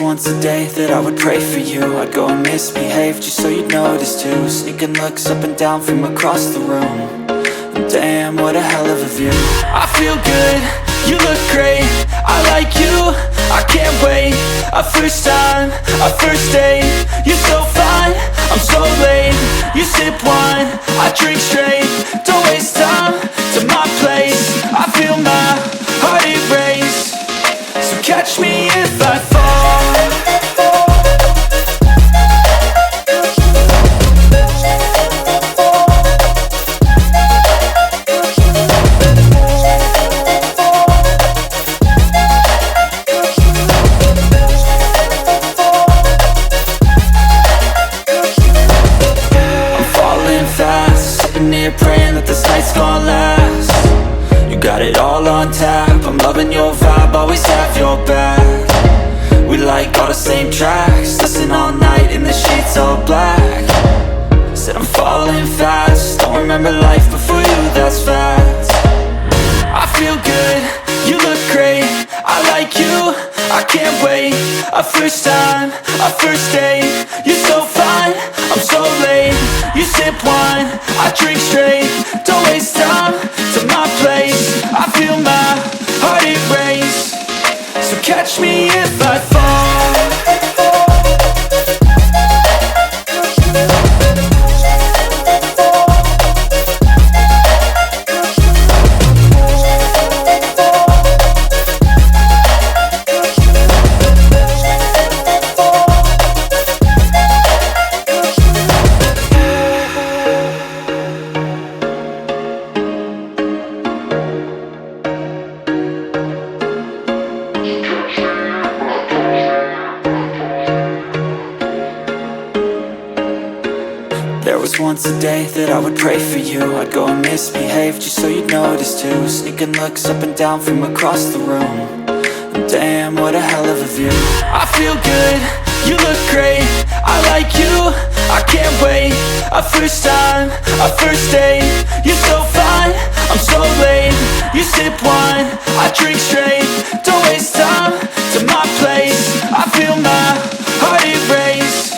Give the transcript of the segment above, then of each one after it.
was once a day that I would pray for you. I'd go and misbehave just so you'd notice too. Sneaking looks up and down from across the room. And damn, what a hell of a view. I feel good, you look great, I like you, I can't wait. A first time, a first date, you're so fine, I'm so late. You sip wine, I drink straight, don't waste time to my place. I feel my heart erase, so catch me if I fall. Praying that this night's gonna last. You got it all on tap, I'm loving your vibe, always have your back. We like all the same tracks, listen all night in the sheets all black. Said I'm falling fast, don't remember life before you, that's fact. I feel good, you look great, I like you, I can't wait. A first time, a first date, you're so fine, I'm so late. You sip wine, I drink straight, don't waste time to my place. I feel my heart erase, so catch me if I fall. There was once a day that I would pray for you. I'd go and misbehave just so you'd notice too. Sneaking looks up and down from across the room. And damn, what a hell of a view. I feel good, you look great, I like you, I can't wait. A first time, a first date, you're so fine, I'm so late. You sip wine, I drink straight, don't waste time to my place. I feel my heart erase,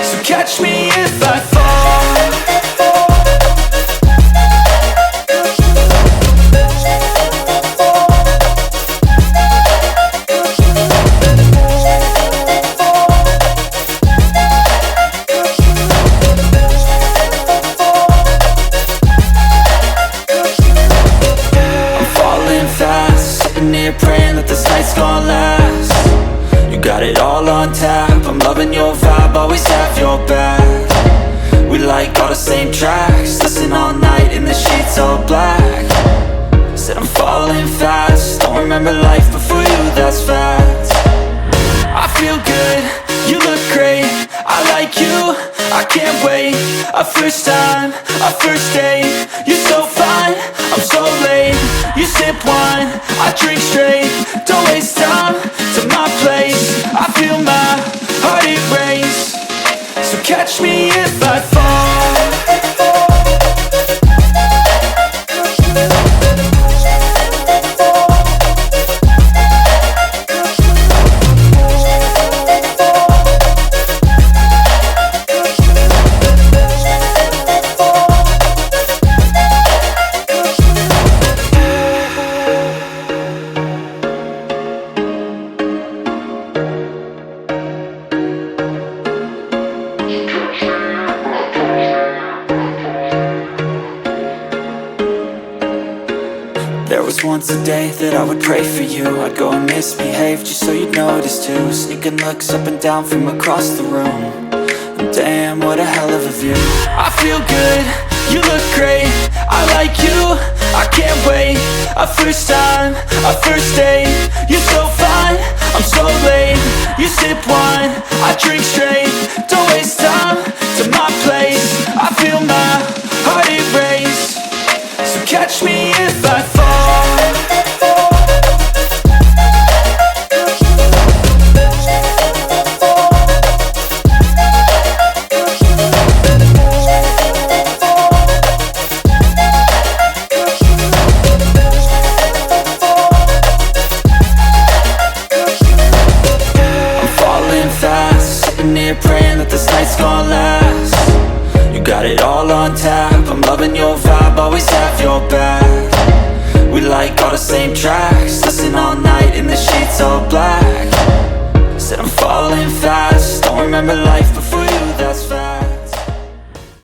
so catch me if I fall. Praying that this night's gonna last. You got it all on tap, I'm loving your vibe, always have your back. We like all the same tracks, listen all night in the sheets all black. Said I'm falling fast, don't remember life before you, that's fact. I feel good, you look great, I like you, I can't wait. A first time, a first date, you're so fine, I'm so late. You sip wine, I drink straight, don't waste time to my place. I feel my heart erase, so catch me if I fall. There was once a day that I would pray for you. I'd go and misbehave just so you'd notice too. Sneaking looks up and down from across the room. And damn, what a hell of a view. I feel good, you look great, I like you, I can't wait. A first time, a first date, you're so fine, I'm so late. You sip wine, I drink straight, don't waste time to my place. I feel my heart erase, so catch me if I fall. got it all on tap. I'm loving your vibe, always have your back. We like all the same tracks, listen all night